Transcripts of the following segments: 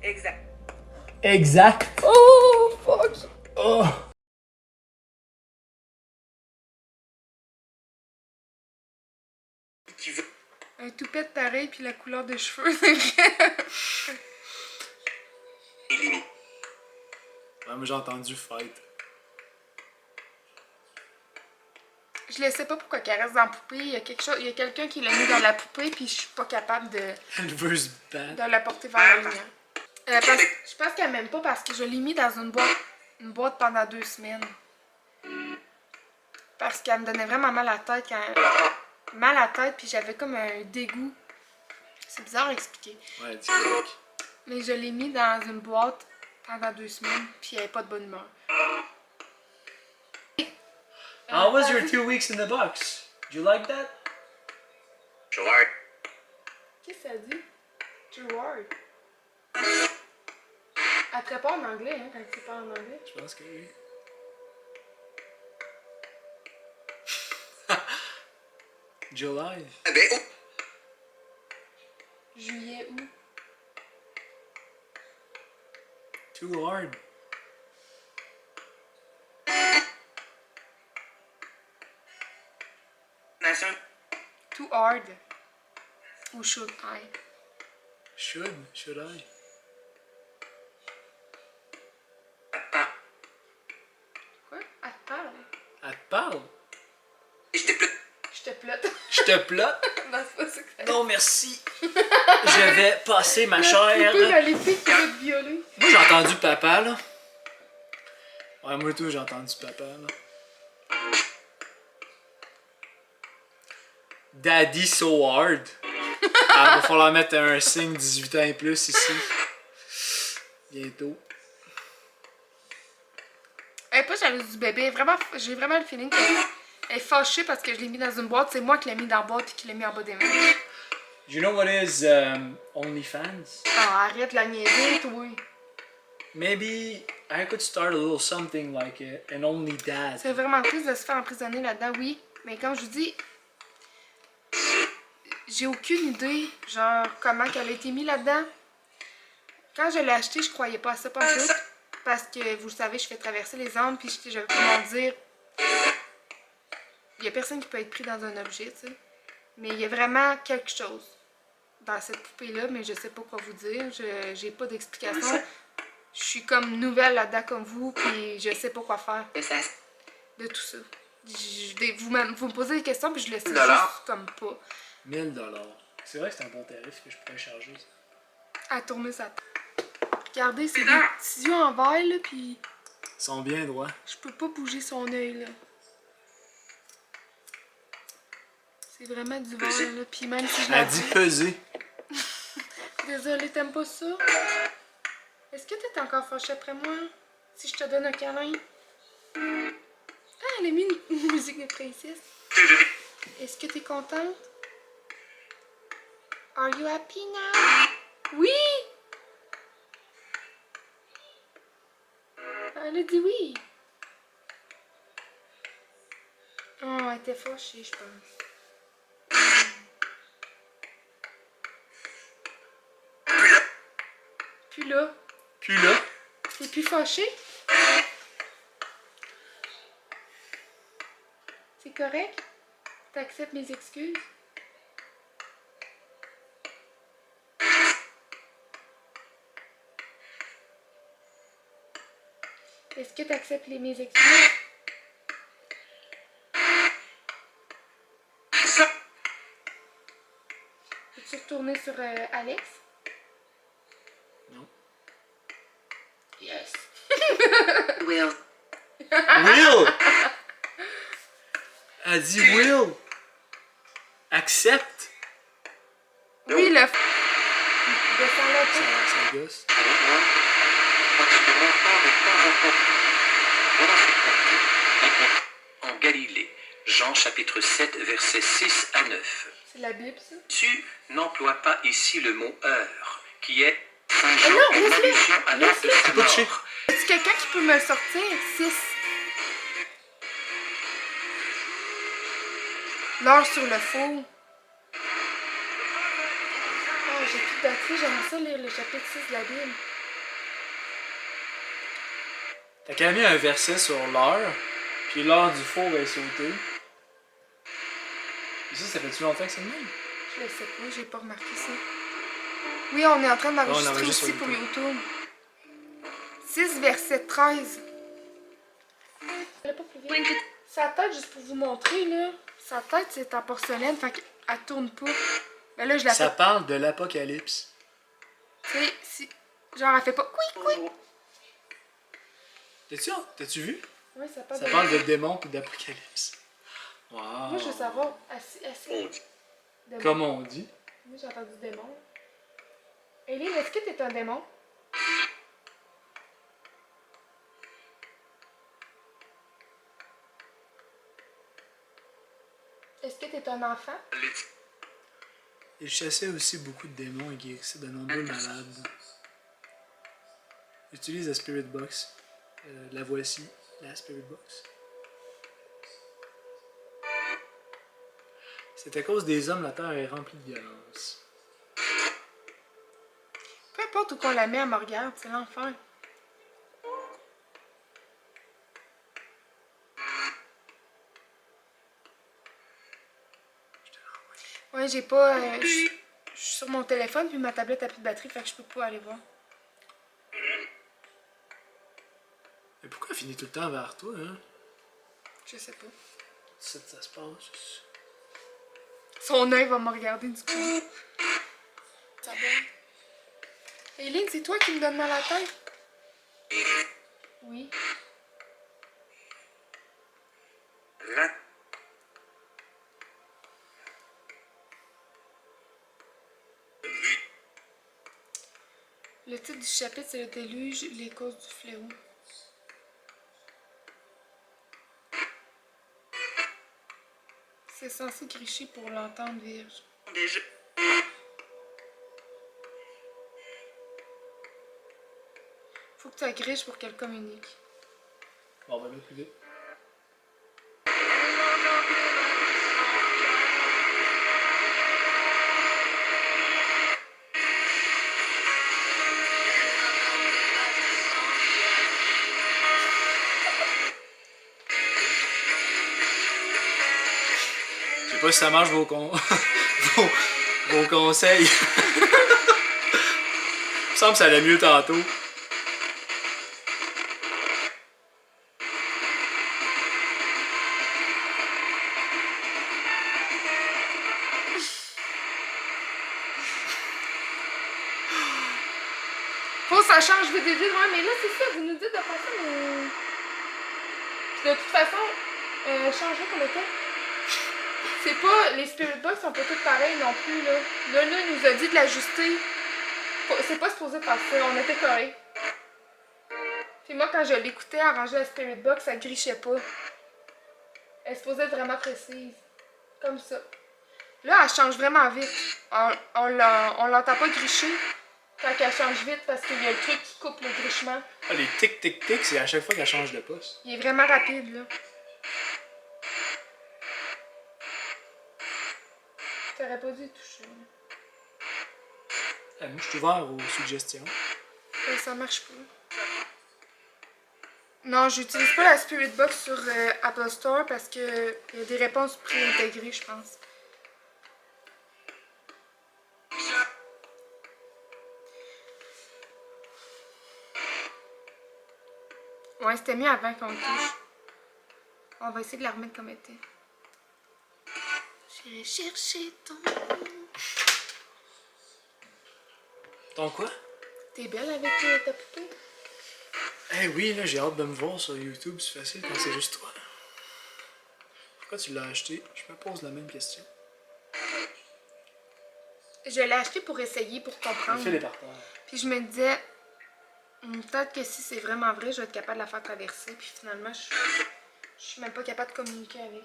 Exact. Exact. Oh, fuck! Oh. Qui veut. Un toupette pareil, puis la couleur de cheveux, c'est vrai. Éliminer. Ouais, moi j'ai entendu fight. Je ne sais pas pourquoi qu'elle reste dans la poupée. Il y a quelque chose, il y a quelqu'un qui l'a mis dans la poupée, puis je suis pas capable Elle veut se battre. de la porter vers la lumière. Je pense qu'elle m'aime pas parce que je l'ai mis dans une boîte pendant 2 semaines. Parce qu'elle me donnait vraiment mal à la tête mal à la tête, puis j'avais comme un dégoût. C'est bizarre à expliquer. Ouais, c'est correct. Mais je l'ai mis dans une boîte pendant 2 semaines, puis elle n'est pas de bonne humeur. How was your 2 weeks in the box? Do you like that? Sure. Qu'est-ce que ça dit? Gerard. Elle te répond en anglais, hein, quand tu parles en anglais. Je pense que oui. July. Ben, oh. Juillet, août. Too hard. Nation. Too hard. Ou should I? Should I? Ah. Quoi? Elle te parle? Elle te parle? Et je t'ai plus. Je te plotte. Je te plotte? Non, c'est pas ça que ça dit. Non, merci. Je vais passer ma chair. Poupée maléfique qui va te violer. Moi, j'ai entendu papa, là. Ouais, moi, tout, j'ai entendu papa, là. Daddy so hard. Ah, va falloir mettre un signe 18 ans et plus ici. Bientôt. Elle est pas jalouse du bébé. Vraiment, j'ai vraiment le feeling qu'elle est fâchée parce que je l'ai mis dans une boîte. C'est moi qui l'ai mis dans la boîte et qui l'ai mis en bas des mains. You know what is OnlyFans? Ah, arrête la niaiser, toi. Maybe I could start a little something like an only dad. C'est vraiment triste de se faire emprisonner là-dedans, oui. Mais comme je vous dis, j'ai aucune idée, genre, comment qu'elle a été mise là-dedans. Quand je l'ai acheté, je croyais pas à ça, pas tout. Parce que, vous le savez, je fais traverser les Andes, puis je vais comment dire... Il y a personne qui peut être pris dans un objet, tu sais. Mais il y a vraiment quelque chose dans cette poupée-là, mais je sais pas quoi vous dire. J'ai pas d'explication. Je suis comme nouvelle là-dedans comme vous, puis je sais pas quoi faire de tout ça. Vous me posez des questions, puis je le sais juste comme pas. 1000 $. C'est vrai que c'est un bon tarif que je pourrais charger. À tourner sa tête. Regardez, c'est des petits yeux en verre, là, puis Ils sont bien droits. je peux pas bouger son œil, là. C'est vraiment du verre, là, puis même si je la Elle dit peser. Désolée, t'aimes pas ça? Est-ce que t'es encore fâchée après moi? Si je te donne un câlin? Ah, elle a mis une musique de princesse. Est-ce que t'es contente? Are you happy now? Oui! Elle a dit oui. Oh, elle était fâchée, je pense. Puis là, Puis là, t'es plus fâchée? C'est correct? T'acceptes mes excuses? Est-ce que t'acceptes mes excuses? Peux-tu retourner sur Alex? non. Yes. Will. Will! Elle dit Will! Accepte! Oui, le descends-le un peu. Ça gosse. En Galilée, Jean chapitre 7, versets 6 à 9. C'est la Bible, ça? Tu n'emploies pas ici le mot heure, qui est Saint Jean non, en laisse-le. allusion à l'heure de sa pas touché. mort. Est-ce quelqu'un qui peut me le sortir? 6. L'heure sur le four. Oh, j'ai plus de batterie, j'aimerais ça lire le chapitre 6 de la Bible. T'as quand même mis un verset sur l'heure, puis l'heure du four est sautée. Et ça fait-tu longtemps que c'est le même? Je le sais pas, j'ai pas remarqué ça. Oui, on est en train d'enregistrer enregistre ici sur pour YouTube. 6 verset 13. Sa tête, juste pour vous montrer, là. Sa tête, c'est en porcelaine, fait qu'elle tourne pas. Mais là, je la Ça fais. parle de l'apocalypse. Tu sais, si. Genre, elle fait pas. Oui. T'as-tu vu? Oui, ça parle Ça de. parle de démons et d'apocalypse. Wow. Moi, je veux savoir. Assez. Comme on dit. Moi, j'ai entendu démon. Eileen, est-ce que t'es un démon? Est-ce que t'es un enfant? Il chassait aussi beaucoup de démons et guérissait de nombreux malades. Utilise la Spirit Box. La voici, la Spirit Box. C'est à cause des hommes, la terre est remplie de violence. Peu importe où qu'on la met, elle me regarde, c'est l'enfer. Ouais, j'ai pas. Je suis sur mon téléphone, puis ma tablette a plus de batterie, fait que je peux pas aller voir. Mais pourquoi elle finit tout le temps vers toi, hein? Je sais pas. C'est ça se passe. Son œil va me regarder du coup. Ça va. Eileen, c'est toi qui me donne mal à la tête? Oui. Le titre du chapitre, c'est le déluge, les causes du fléau. C'est censé gricher pour l'entendre, Vierge. Faut que tu agriches pour qu'elle communique. Bon, on va mettre plus vite. Je sais pas si ça marche vos conseils. Il me semble que ça allait mieux tantôt. Faut que ça change vite, ouais, mais là, c'est ça, vous nous dites de faire ça, mais... Puis de toute façon, changer comme était. C'est pas... Les Spirit Box sont pas toutes pareilles non plus, là. Là, il nous a dit de l'ajuster. C'est pas supposé faire ça, on était correct. Puis moi, quand je l'écoutais arranger la Spirit Box, ça grichait pas. Elle est supposée être vraiment précise. Comme ça. Là, elle change vraiment vite. On l'entend pas gricher. Quand elle change vite parce qu'il y a le truc qui coupe le grichement. Ah, les tic-tic-tic, c'est à chaque fois qu'elle change de poste. Il est vraiment rapide, là. T'aurais pas dû y toucher. Moi, je suis ouvert aux suggestions. Ça marche pas. Non, j'utilise pas la Spirit Box sur Apple Store parce que il y a des réponses pré-intégrées, je pense. Ouais, c'était mieux avant qu'on le touche. On va essayer de la remettre comme elle était. J'irai chercher ton... Ton quoi? T'es belle avec ta poupée? Eh oui, là, j'ai hâte de me voir sur YouTube, c'est facile quand c'est juste toi. Pourquoi tu l'as acheté? Je me pose la même question. Je l'ai acheté pour essayer, pour comprendre. Fais les par terre. Puis je me disais, peut-être que si c'est vraiment vrai, je vais être capable de la faire traverser. Puis finalement, je suis même pas capable de communiquer avec.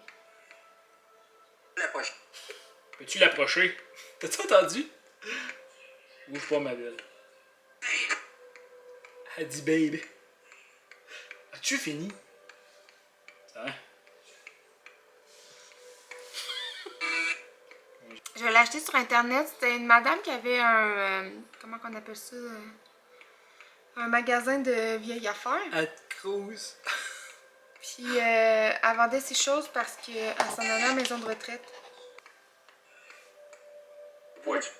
Peux-tu l'approcher? T'as-tu entendu? Ouvre pas ma belle. Elle dit baby. As-tu fini? Ça va? Je l'ai acheté sur internet. C'était une madame qui avait un... comment qu'on appelle ça? Un magasin de vieilles affaires. Cruz. Puis elle vendait ses choses parce qu'elle s'en allait à la maison de retraite. Voiture.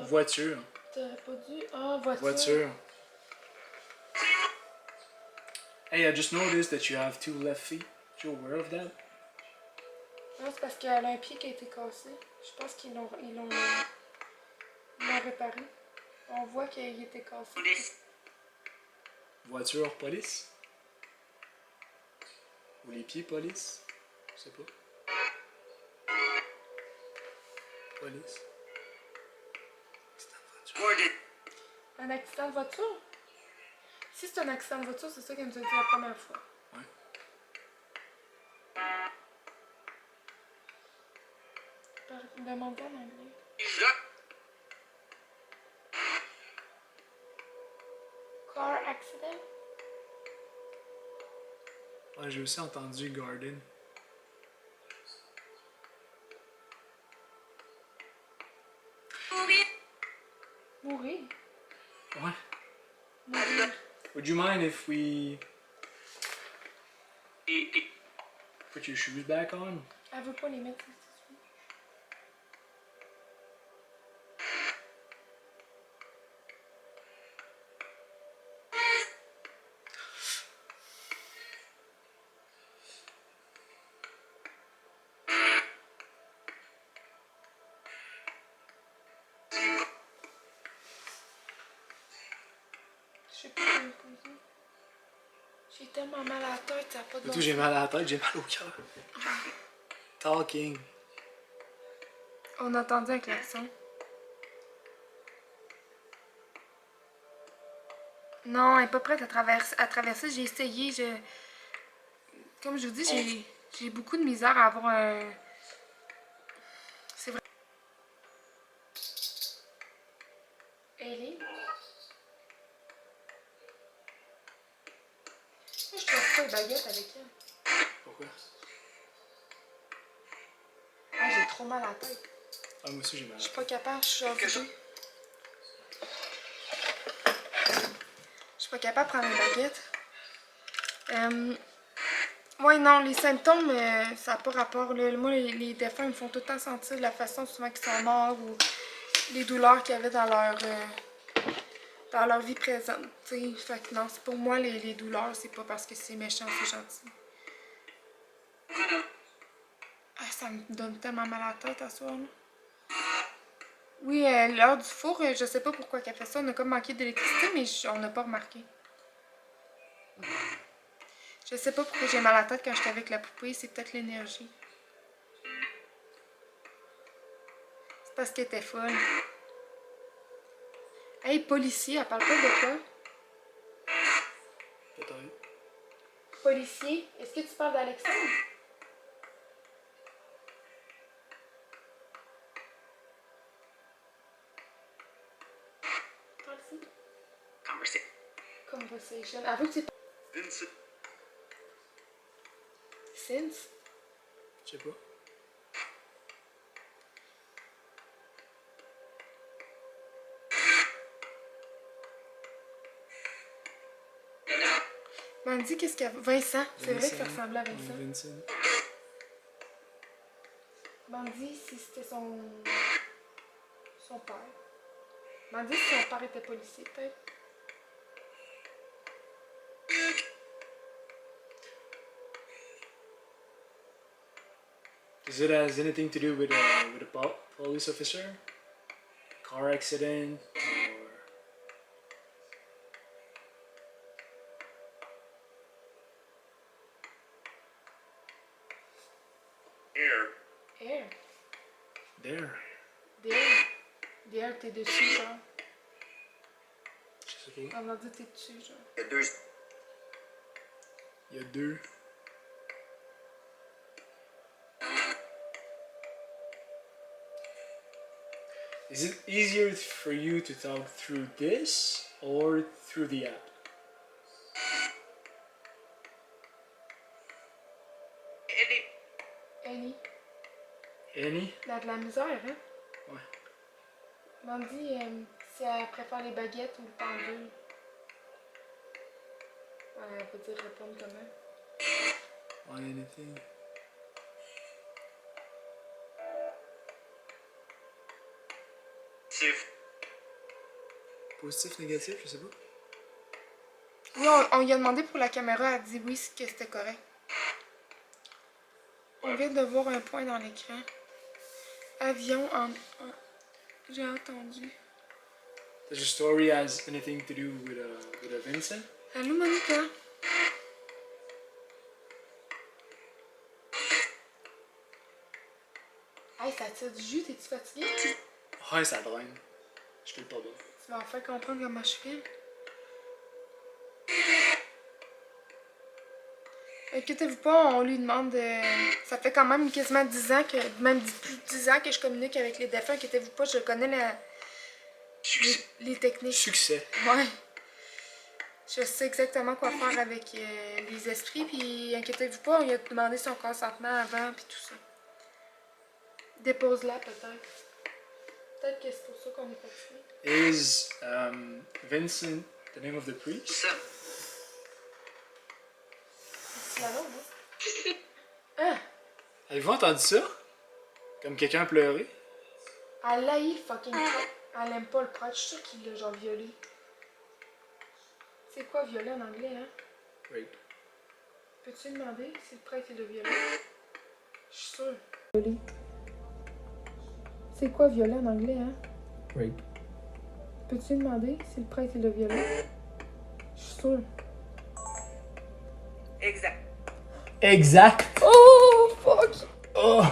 Voiture. T'aurais pas dû. Ah, voiture. Voiture. Hey, I just noticed that you have 2 left feet. You aware of that? Non, c'est parce qu'elle a un pied qui a été cassé. Je pense qu'ils l'ont réparé. On voit qu'il était cassé. Police. Voiture, police? Ou les pieds, police? Je sais pas. Police. Accident de voiture. Boarded. Un accident de voiture? Si c'est un accident de voiture, c'est ça qu'elle nous a dit la première fois. Ouais. Demandez en anglais. Car accident? Ouais, j'ai aussi entendu Garden. Mourir. Ouais. Mourir. Would you mind if we Et put your shoes back on? Elle veut pas les mettre. Je sais pas quoi lui poser. J'ai tellement mal à la tête, ça n'a pas de Surtout, j'ai mal à la tête, j'ai mal au cœur. Talking. On a entendu un klaxon. Non, elle n'est pas prête à traverser. J'ai essayé. Comme je vous dis, j'ai beaucoup de misère à avoir un... C'est vrai. Ellie? Moi, je trouve pas les baguettes avec elle. Pourquoi? Ah, j'ai trop mal à la tête. Ah, moi aussi, j'ai mal à Je la suis pas capable, je suis enrhumée. Je suis pas capable de prendre une baguette. Ouais, non, les symptômes, ça n'a pas rapport. Là. Moi, les défunts, ils me font tout le temps sentir de la façon souvent qu'ils sont morts ou les douleurs qu'il y avait dans leur vie présente. T'sais. Fait que non, c'est pour moi, les douleurs, c'est pas parce que c'est méchant, c'est gentil. Ah, ça me donne tellement mal à la tête à soir, là. Oui, l'heure du four, je sais pas pourquoi qu'elle fait ça. On a comme manqué d'électricité, mais on n'a pas remarqué. Je sais pas pourquoi j'ai mal à la tête quand j'étais avec la poupée. C'est peut-être l'énergie. C'est parce qu'elle était folle. Hey, policier, elle parle pas de toi. Peut-être. Policier, est-ce que tu parles d'Alexandre? Parle ici. Conversation. Avoue que c'est pas... Vincent. Since? Je sais pas. Mandy, qu'est-ce qu'il y a? Vincent. C'est vrai que ça ressemblait à Vincent. Vincent. Mandy, si c'était son père. Mandy, si son père était policier, peut-être. Does it has anything to do with a police officer? Car accident? Or... Air. Air. There. There, t'es dessus, genre. Je sais pas. On a dit t'es dessus, genre. Il y a deux. Il y a 2. Is it easier for you to talk through this or through the app? Ellie. Any? Elle a de la misère, hein? Ouais. Mandy, si elle préfère les baguettes ou le pendule. Elle peut dire répondre comment. On anything. C'est Positif, négatif, je sais pas. Oui, on lui a demandé pour la caméra, elle a dit oui, que c'était correct. On vient de voir un point dans l'écran. Avion en... J'ai entendu. Does your story has anything to do with Vincent? Allô, Monica? Hey, ça tire du jus, t'es-tu fatiguée? Ouais, ça draine. Je fais pas bien. Tu vas en faire comprendre comment je fais. Inquiétez-vous pas, on lui demande... ça fait quand même quasiment 10 ans, même plus de 10 ans que je communique avec les défunts. Inquiétez-vous pas, je connais les techniques. Succès. Ouais. Je sais exactement quoi faire avec les esprits, puis inquiétez-vous pas, on lui a demandé son consentement avant, puis tout ça. Dépose-la peut-être. Peut-être que c'est pour ça qu'on est fatigué. Is Vincent the name of the priest? ça. C'est la nôtre, hein? Hein? Avez-vous entendu ça? Comme quelqu'un a pleuré? Elle haït le fucking prêtre. Elle aime pas le prêtre, je suis sûre qu'il l'a genre violé. C'est quoi violer en anglais, hein? Rape. Peux-tu demander si le prêtre il l'a violé? Je suis sûre. Violé. C'est quoi violer en anglais, hein? Rape. Peux-tu demander si le prêtre il l'a violé? Je suis sûre. Exact. Exact. Oh, fuck! Oh!